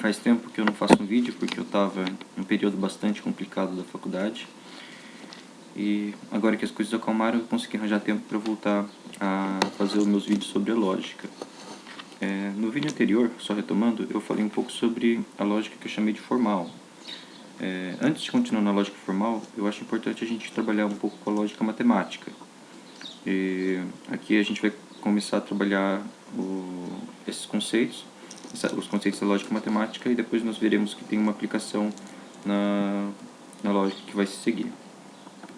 Faz tempo que eu não faço um vídeo porque eu estava em um período bastante complicado da faculdade. E agora que as coisas acalmaram, eu consegui arranjar tempo para voltar a fazer os meus vídeos sobre a lógica. No vídeo anterior, só retomando, eu falei um pouco sobre a lógica que eu chamei de formal. Antes de continuar na lógica formal, eu acho importante a gente trabalhar um pouco com a lógica matemática. E aqui a gente vai começar a trabalhar esses conceitos, os conceitos da lógica matemática, e depois nós veremos que tem uma aplicação na lógica que vai se seguir.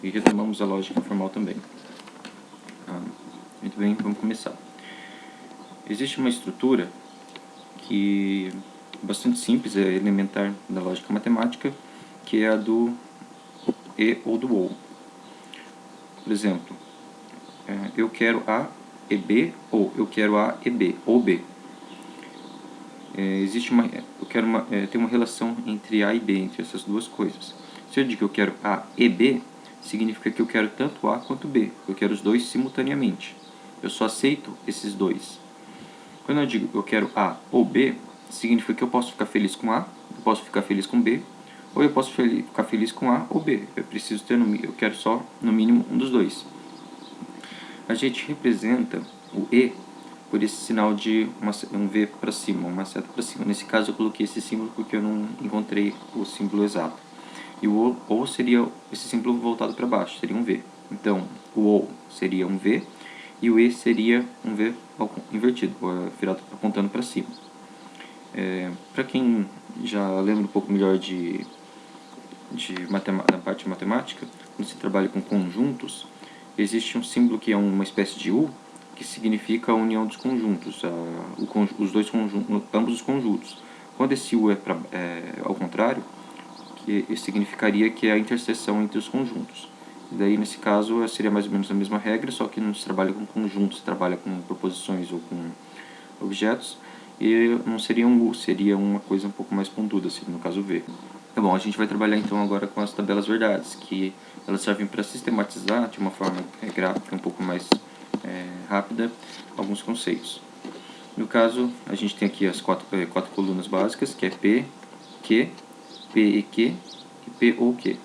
E retomamos a lógica formal também. Muito bem, vamos começar. Existe uma estrutura que é bastante simples, é elementar da lógica matemática, que é a do e ou do ou. Por exemplo, eu quero A e B, ou eu quero A e B, ou B. Tem uma relação entre A e B, entre essas duas coisas. Se eu digo que eu quero A e B, significa que eu quero tanto A quanto B. Eu quero os dois simultaneamente. Eu só aceito esses dois. Quando eu digo que eu quero A ou B, significa que eu posso ficar feliz com A, eu posso ficar feliz com B, ou eu posso ficar feliz com A ou B. Eu quero só, no mínimo, um dos dois. A gente representa o E por esse sinal de um V para cima, uma seta para cima. Nesse caso eu coloquei esse símbolo porque eu não encontrei o símbolo exato. E o ou seria esse símbolo voltado para baixo, seria um V. Então, o ou seria um V e o E seria um V invertido, virado, apontando para cima. Para quem já lembra um pouco melhor da parte de matemática, quando se trabalha com conjuntos, existe um símbolo que é uma espécie de U, que significa a união dos conjuntos, ambos os conjuntos. Quando esse U é ao contrário, significaria que é a interseção entre os conjuntos. E daí, nesse caso, seria mais ou menos a mesma regra, só que não se trabalha com conjuntos, se trabalha com proposições ou com objetos, e não seria um U, seria uma coisa um pouco mais pontuda, assim, no caso V. Tá bom, a gente vai trabalhar então agora com as tabelas verdades, que elas servem para sistematizar de uma forma gráfica um pouco mais rápida alguns conceitos. No caso, a gente tem aqui as quatro colunas básicas, que é P, Q, P e Q e P ou Q,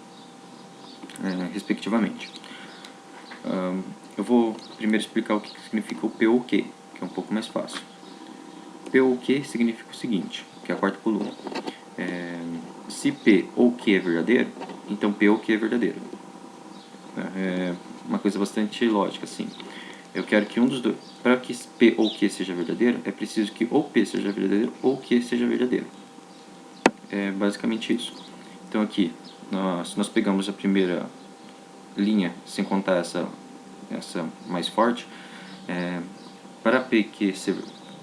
respectivamente. Eu vou primeiro explicar o que significa o P ou Q, que é um pouco mais fácil. P ou Q significa o seguinte, que é a quarta coluna. Se P ou Q é verdadeiro, então P ou Q é verdadeiro. É uma coisa bastante lógica, assim. Eu quero que um dos dois... Para que P ou Q seja verdadeiro, é preciso que ou P seja verdadeiro ou Q seja verdadeiro. É basicamente isso. Então aqui, se nós pegamos a primeira linha, sem contar essa mais forte, para P, Q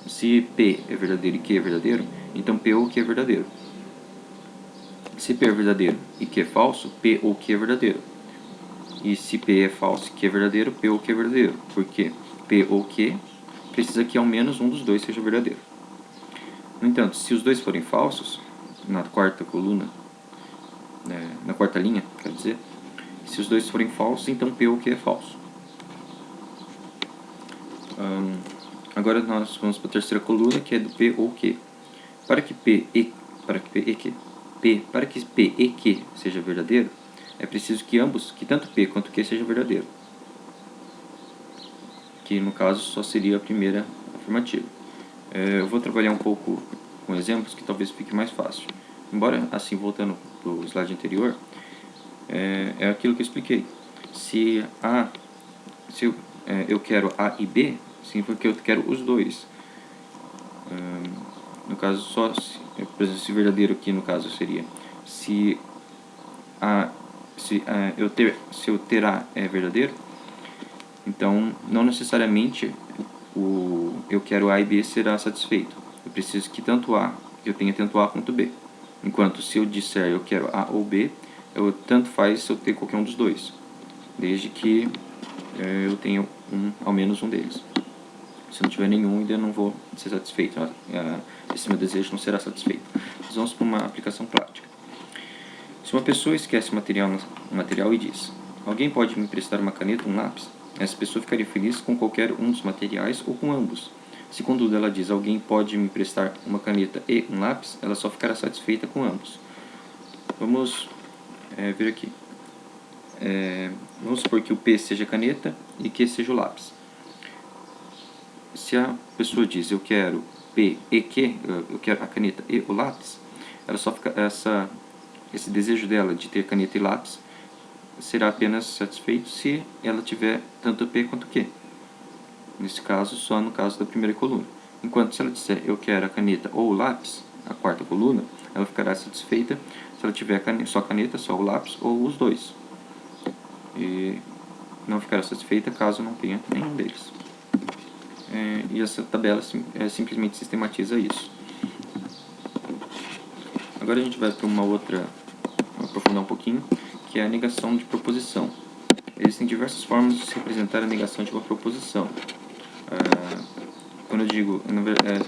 se P é verdadeiro e Q é verdadeiro, então P ou Q é verdadeiro. Se P é verdadeiro e Q é falso, P ou Q é verdadeiro. E se P é falso e Q é verdadeiro, P ou Q é verdadeiro. Porque P ou Q precisa que ao menos um dos dois seja verdadeiro. No entanto, se os dois forem falsos, na quarta coluna, na quarta linha, quer dizer, se os dois forem falsos, então P ou Q é falso. Agora nós vamos para a terceira coluna, que é do P ou Q. Para que P e Q seja verdadeiro, é preciso que tanto P quanto Q seja verdadeiro. Que no caso só seria a primeira afirmativa. Eu vou trabalhar um pouco com exemplos que talvez fique mais fácil. Embora, assim, voltando para o slide anterior, é aquilo que eu expliquei. Se eu quero A e B, significa que eu quero os dois. No caso, por exemplo, se verdadeiro aqui no caso seria se eu ter A é verdadeiro, então não necessariamente eu quero A e B será satisfeito. Eu preciso que eu tenha tanto A quanto B. Enquanto se eu disser eu quero A ou B, tanto faz se eu ter qualquer um dos dois, desde que eu tenha ao menos um deles. Se não tiver nenhum, ainda não vou ser satisfeito. Esse meu desejo não será satisfeito. Nós vamos para uma aplicação prática. Se uma pessoa esquece um material e diz: alguém pode me emprestar uma caneta ou um lápis? Essa pessoa ficaria feliz com qualquer um dos materiais ou com ambos. Se contudo ela diz, alguém pode me prestar uma caneta e um lápis, ela só ficará satisfeita com ambos. Vamos ver aqui. Vamos supor que o P seja a caneta e Q seja o lápis. Se a pessoa diz, eu quero P e Q, eu quero a caneta e o lápis, ela só fica, esse desejo dela de ter caneta e lápis será apenas satisfeito se ela tiver tanto P quanto Q. Nesse caso, só no caso da primeira coluna. Enquanto se ela disser, eu quero a caneta ou o lápis, a quarta coluna, ela ficará satisfeita se ela tiver só a caneta, só o lápis ou os dois. E não ficará satisfeita caso não tenha nenhum deles. E essa tabela simplesmente sistematiza isso. Agora a gente vai para uma outra, aprofundar um pouquinho, que é a negação de proposição. Existem diversas formas de se representar a negação de uma proposição. Quando eu digo,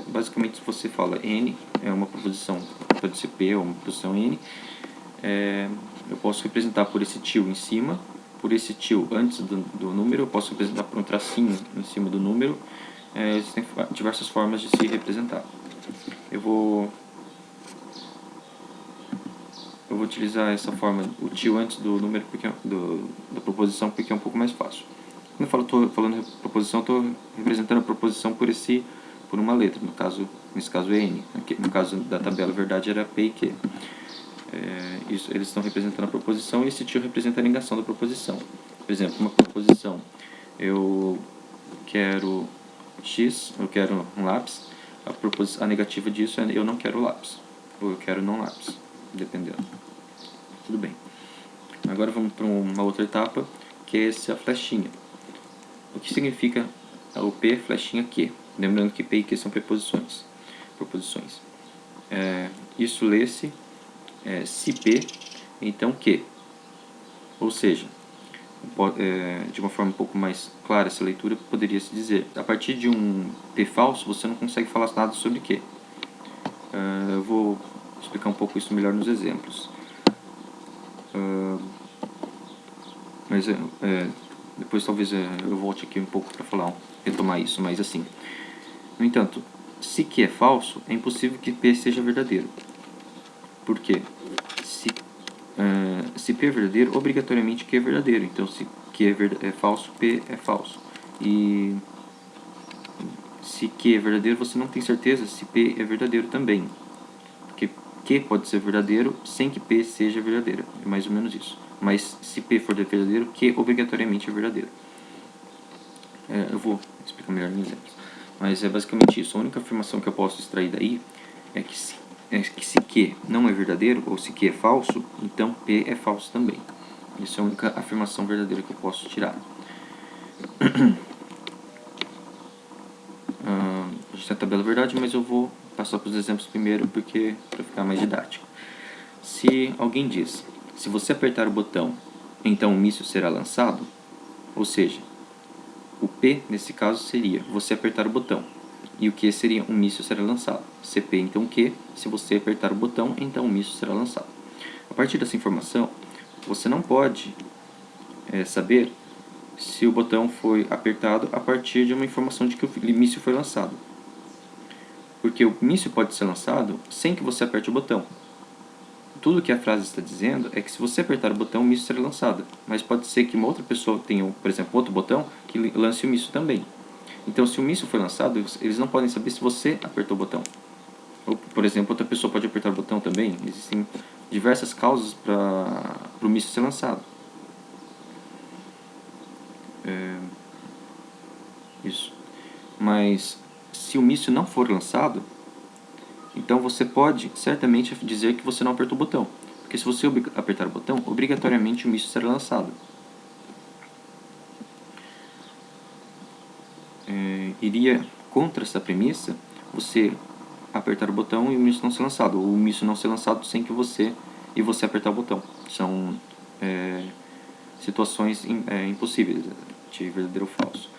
basicamente se você fala N, é uma proposição, pode ser P ou uma proposição N, eu posso representar por esse tio em cima, por esse tio antes do número, eu posso representar por um tracinho em cima do número. Existem diversas formas de se representar. Eu vou utilizar essa forma, o tio antes do número, da proposição, porque é um pouco mais fácil. Quando eu estou falando proposição, estou representando a proposição por uma letra, nesse caso é N. No caso da tabela verdade era P e Q. Eles estão representando a proposição e esse tio representa a negação da proposição. Por exemplo, uma proposição, eu quero X, eu quero um lápis, a negativa disso é eu não quero lápis, ou eu quero não lápis, dependendo. Tudo bem. Agora vamos para uma outra etapa, que é essa flechinha. O que significa o P, flechinha, Q? Lembrando que P e Q são proposições. Isso lê-se se P, então Q. Ou seja, de uma forma um pouco mais clara essa leitura, poderia se dizer, a partir de um P falso, você não consegue falar nada sobre Q. Eu vou explicar um pouco isso melhor nos exemplos. Mas depois talvez eu volte aqui um pouco para retomar isso, mas assim. No entanto, se Q é falso, é impossível que P seja verdadeiro. Por quê? Se P é verdadeiro, obrigatoriamente Q é verdadeiro. Então, se Q é falso, P é falso. E se Q é verdadeiro, você não tem certeza se P é verdadeiro também. Porque Q pode ser verdadeiro sem que P seja verdadeiro. É mais ou menos isso. Mas se P for verdadeiro, Q obrigatoriamente é verdadeiro. Eu vou explicar melhor nos exemplos. Mas é basicamente isso. A única afirmação que eu posso extrair daí é que se Q não é verdadeiro, ou se Q é falso, então P é falso também. Isso é a única afirmação verdadeira que eu posso tirar. A gente tem a tabela verdade, mas eu vou passar para os exemplos primeiro, para ficar mais didático. Se alguém diz, se você apertar o botão, então o míssil será lançado, ou seja, o P, nesse caso, seria você apertar o botão. E o Q seria um míssil será lançado. CP, então Q, se você apertar o botão, então o míssil será lançado. A partir dessa informação, você não pode saber se o botão foi apertado a partir de uma informação de que o míssil foi lançado. Porque o míssil pode ser lançado sem que você aperte o botão. Tudo que a frase está dizendo é que se você apertar o botão, o míssil será lançado. Mas pode ser que uma outra pessoa tenha, por exemplo, outro botão que lance o míssil também. Então, se o míssil foi lançado, eles não podem saber se você apertou o botão. Ou, por exemplo, outra pessoa pode apertar o botão também. Existem diversas causas para o míssil ser lançado. Isso. Mas, se o míssil não for lançado, então você pode certamente dizer que você não apertou o botão. Porque se você apertar o botão, obrigatoriamente o míssil será lançado. Iria contra essa premissa você apertar o botão e o míssil não ser lançado, ou o míssil não ser lançado sem que você apertar o botão. São situações impossíveis de verdadeiro ou falso.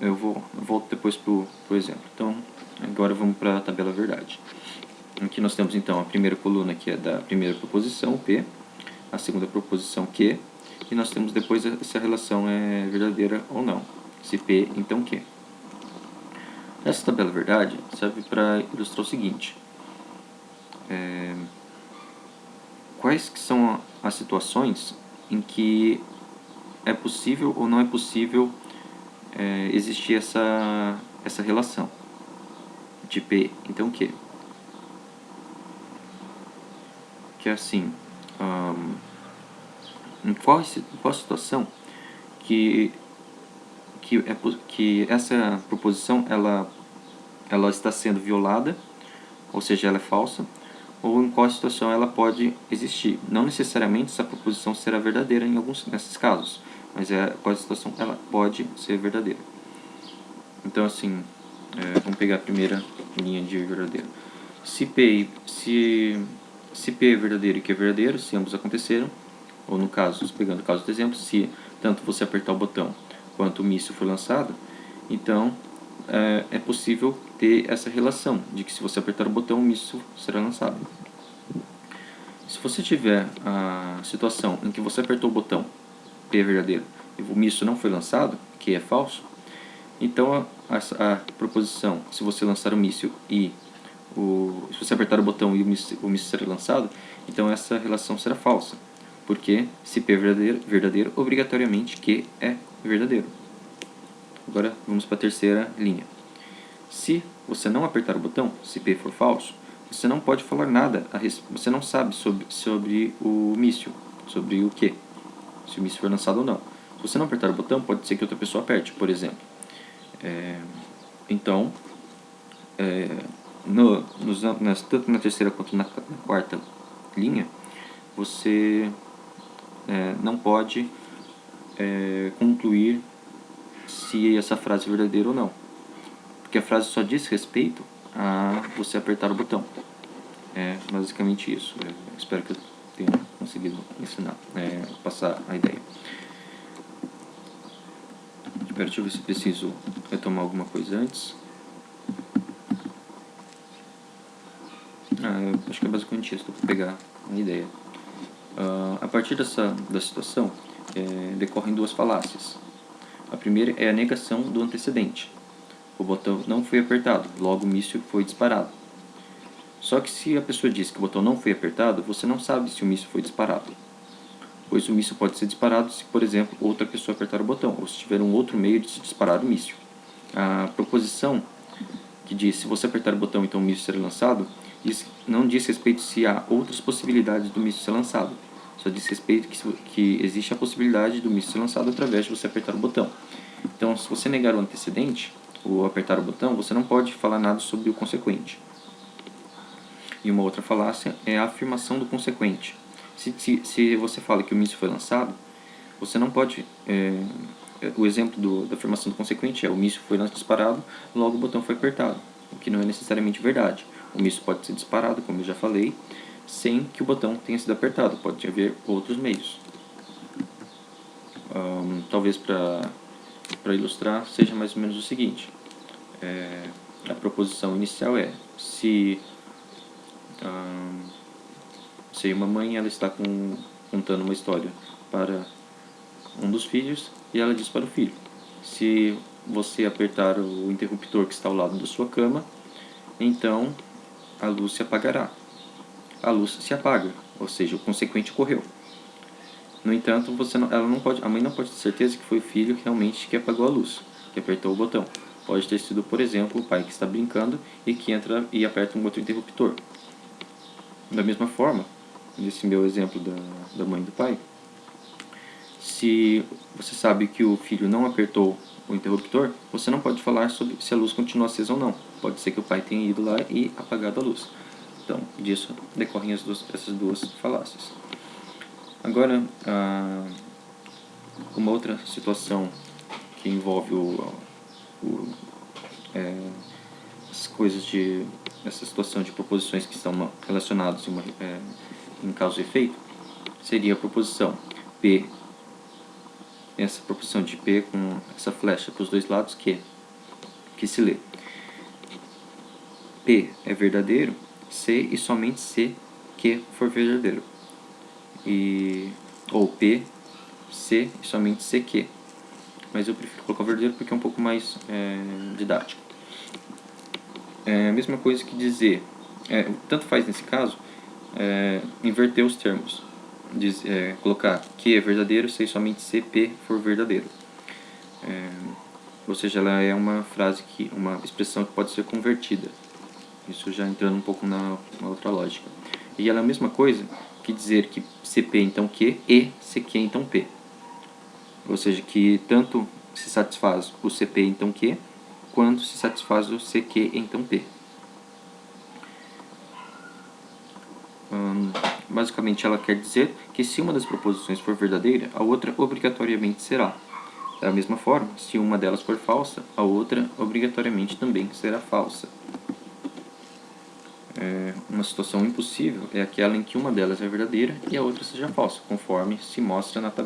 Eu volto depois pro exemplo. Então, agora vamos para a tabela verdade. Aqui nós temos então a primeira coluna, que é da primeira proposição, P, a segunda proposição, Q, e nós temos depois se a relação é verdadeira ou não. se P, então Q. Essa tabela verdade serve para ilustrar o seguinte. Quais que são as situações em que é possível ou não é possível existir essa relação de P, então Q. Que é assim, em qual situação que essa proposição ela está sendo violada, ou seja, ela é falsa, ou em qual situação ela pode existir. Não necessariamente essa proposição será verdadeira nesses casos, mas qual situação ela pode ser verdadeira. Então, assim, vamos pegar a primeira linha de verdadeiro. Se P é verdadeiro e Q é verdadeiro, se ambos aconteceram, ou no caso, pegando o caso do exemplo, se tanto você apertar o botão quanto o míssil for lançado, então é possível ter essa relação de que se você apertar o botão, o míssil será lançado. Se você tiver a situação em que você apertou o botão, P é verdadeiro, e o míssil não foi lançado, que é falso, então a proposição, se você lançar o míssil e se você apertar o botão e o míssil será lançado, então essa relação será falsa, porque se P é verdadeiro, obrigatoriamente Q é verdadeiro. Agora vamos para a terceira linha. Se você não apertar o botão, se P for falso, você não pode falar nada, você não sabe sobre o míssil, sobre o Q, se o míssil for lançado ou não. Se você não apertar o botão, pode ser que outra pessoa aperte, por exemplo. Então, tanto na terceira quanto na quarta linha, você não pode concluir se essa frase é verdadeira ou não, porque a frase só diz respeito a você apertar o botão. É basicamente isso. Espero que eu tenha conseguido ensinar, passar a ideia. Deixa eu ver se preciso retomar alguma coisa antes. Acho que é basicamente isso, para pegar uma ideia. A partir da situação, decorrem duas falácias. A primeira é a negação do antecedente. O botão não foi apertado, logo o míssil foi disparado. Só que se a pessoa diz que o botão não foi apertado, você não sabe se o míssil foi disparado. Pois o míssil pode ser disparado se, por exemplo, outra pessoa apertar o botão, ou se tiver um outro meio de se disparar o míssil. A proposição que diz se você apertar o botão, então o míssil será lançado, não diz respeito se há outras possibilidades do míssil ser lançado. Só diz respeito que existe a possibilidade do míssil ser lançado através de você apertar o botão. Então, se você negar o antecedente, ou apertar o botão, você não pode falar nada sobre o consequente. E uma outra falácia é a afirmação do consequente. Se você fala que o míssil foi lançado, você não pode... o exemplo da afirmação do consequente é o míssil foi disparado, logo o botão foi apertado, o que não é necessariamente verdade. O míssil pode ser disparado, como eu já falei, sem que o botão tenha sido apertado. Pode haver outros meios. Talvez para ilustrar seja mais ou menos o seguinte. A proposição inicial é se uma mãe ela está contando uma história para um dos filhos e ela diz para o filho: se você apertar o interruptor que está ao lado da sua cama, então a luz se apagará. A luz se apaga, ou seja, o consequente ocorreu. No entanto, a mãe não pode ter certeza que foi o filho realmente que apagou a luz, que apertou o botão. Pode ter sido, por exemplo, o pai que está brincando e que entra e aperta um outro interruptor. Da mesma forma, nesse meu exemplo da mãe e do pai, se você sabe que o filho não apertou o interruptor, você não pode falar sobre se a luz continua acesa ou não. Pode ser que o pai tenha ido lá e apagado a luz. Então, disso decorrem essas duas falácias. Agora, uma outra situação que envolve essa situação de proposições que estão relacionadas em causa e efeito, seria a proposição P, essa proposição de P com essa flecha para os dois lados, que se lê P é verdadeiro se e somente se Q for verdadeiro, ou P, se e somente se Q. mas eu prefiro colocar o verdadeiro porque é um pouco mais didático. É a mesma coisa que dizer, tanto faz nesse caso, inverter os termos. Colocar Q é verdadeiro se somente se P for verdadeiro. Ou seja, ela é uma frase, uma expressão que pode ser convertida. Isso já entrando um pouco na outra lógica. E ela é a mesma coisa que dizer que CP então Q e CQ então P. Ou seja, que tanto se satisfaz o CP então Q, quanto se satisfaz o CQ então P. Basicamente, ela quer dizer que se uma das proposições for verdadeira, a outra obrigatoriamente será. Da mesma forma, se uma delas for falsa, a outra obrigatoriamente também será falsa. Uma situação impossível é aquela em que uma delas é verdadeira e a outra seja falsa, conforme se mostra nessa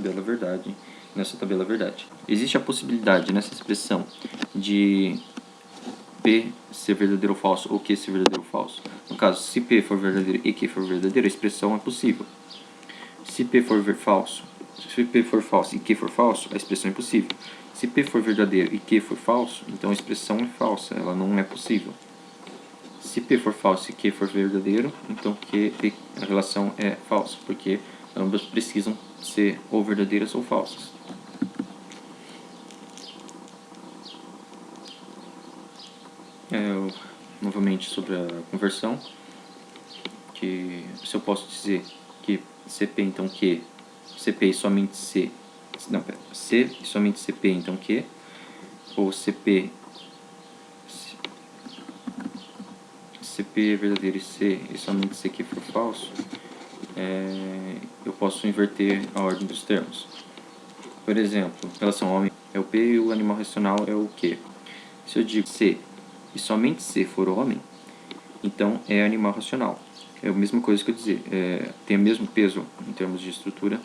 tabela verdade. Existe a possibilidade nessa expressão de P ser verdadeiro ou falso ou Q ser verdadeiro ou falso. No caso, se P for verdadeiro e Q for verdadeiro, a expressão é possível. Se P for falso e Q for falso, a expressão é possível. Se P for verdadeiro e Q for falso, então a expressão é falsa, ela não é possível. Se P for falso e Q for verdadeiro, então a relação é falsa, porque ambas precisam ser ou verdadeiras ou falsas. Novamente sobre a conversão, que se eu posso dizer que CP então Q, CP e somente C, não, pera, C e somente CP então Q, ou CP é verdadeiro e C e somente CQ for falso, eu posso inverter a ordem dos termos. Por exemplo, em relação ao homem é o P e o animal racional é o Q. Se eu digo C e somente C for homem, então é animal racional. É a mesma coisa que eu dizer, tem o mesmo peso em termos de estrutura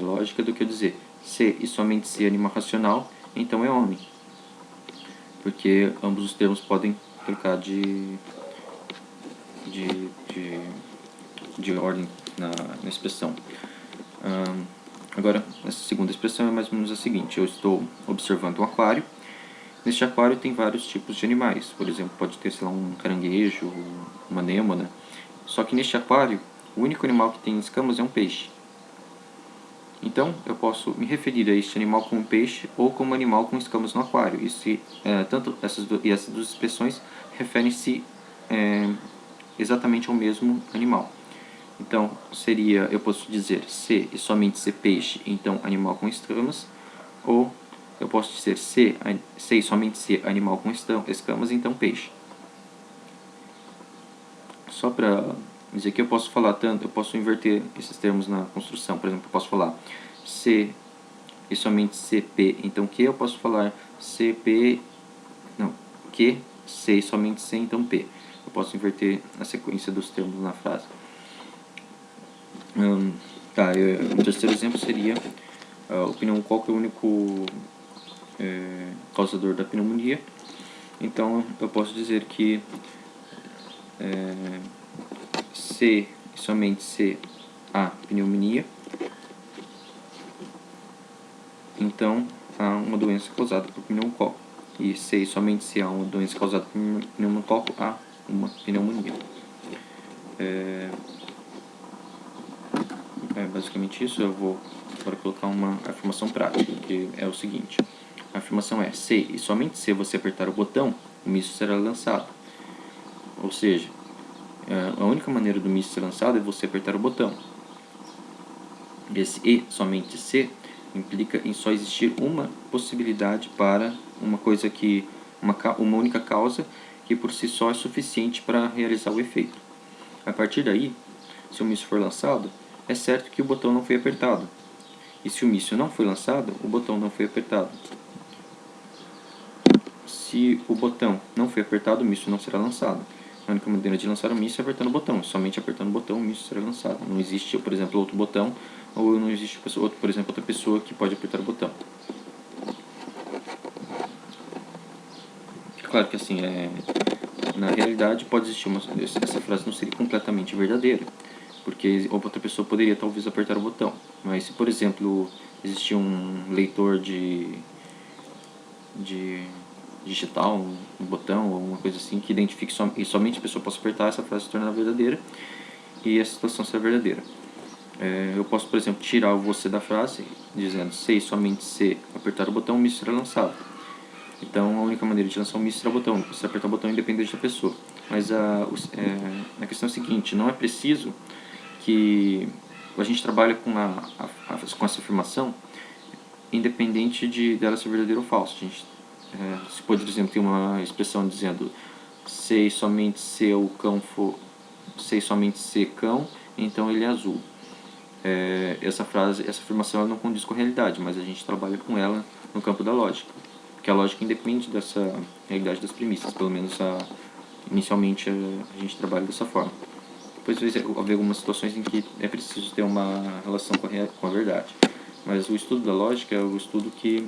lógica do que eu dizer C e somente C é animal racional, então é homem. Porque ambos os termos podem trocar de ordem na expressão. Agora, essa segunda expressão é mais ou menos a seguinte: eu estou observando um aquário. Neste aquário tem vários tipos de animais. Por exemplo, pode ter, sei lá, um caranguejo, uma anêmona. Só que neste aquário, o único animal que tem escamas é um peixe. Então, eu posso me referir a este animal como peixe ou como animal com escamas no aquário. Tanto essas duas expressões referem-se exatamente ao mesmo animal. Então, eu posso dizer C e somente C peixe, então animal com escamas, ou eu posso dizer C e somente C animal com escamas, então peixe. Só para dizer que eu posso inverter esses termos na construção. Por exemplo, eu posso falar C e somente CP, então Q, eu posso falar Q, C e somente C, então P. Eu posso inverter a sequência dos termos na frase. O terceiro exemplo seria o pneumococo é o único causador da pneumonia. Então, eu posso dizer que C e somente C há pneumonia. Então, há uma doença causada por pneumococo. E C e somente C há uma doença causada por pneumococo, há uma pneumonia. Basicamente isso. Eu vou agora colocar uma afirmação prática, que é o seguinte: a afirmação é: se e somente se você apertar o botão, o míssil será lançado. Ou seja, a única maneira do míssil ser lançado é você apertar o botão. Esse e somente se implica em só existir uma possibilidade para uma coisa uma única causa que por si só é suficiente para realizar o efeito. A partir daí, se o míssil for lançado, é certo que o botão não foi apertado. E se o míssil não foi lançado, o botão não foi apertado. Se o botão não foi apertado, o míssil não será lançado. A única maneira de lançar o míssil é apertando o botão. Somente apertando o botão, o míssil será lançado. Não existe, por exemplo, outro botão, ou não existe, por exemplo, outra pessoa que pode apertar o botão. Claro que assim, na realidade pode existir essa frase não seria completamente verdadeira, porque outra pessoa poderia talvez apertar o botão. Mas se, por exemplo, existir um leitor de digitar um botão ou uma coisa assim que identifique e somente a pessoa possa apertar, essa frase se tornar verdadeira e a situação ser verdadeira. Eu posso, por exemplo, tirar o você da frase, dizendo se e somente se apertar o botão, o míssil será lançado. Então, a única maneira de lançar um míssil será o botão, você apertar o botão independente da pessoa. Mas a questão é a seguinte, não é preciso que a gente trabalhe com essa afirmação independente dela ser verdadeira ou falsa. A gente se pode, por exemplo, ter uma expressão dizendo se e somente se o cão for, se e somente se cão, então ele é azul. Essa afirmação ela não condiz com a realidade, mas a gente trabalha com ela no campo da lógica, porque a lógica independe dessa realidade das premissas, pelo menos inicialmente a gente trabalha dessa forma. Depois vai haver algumas situações em que é preciso ter uma relação com a verdade, mas o estudo da lógica é o estudo que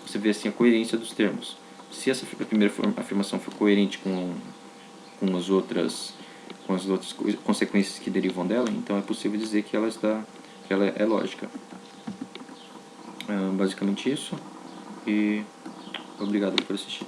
você vê assim a coerência dos termos. Se essa primeira afirmação for coerente com as outras consequências que derivam dela, então é possível dizer que ela é lógica. Basicamente isso, e obrigado por assistir.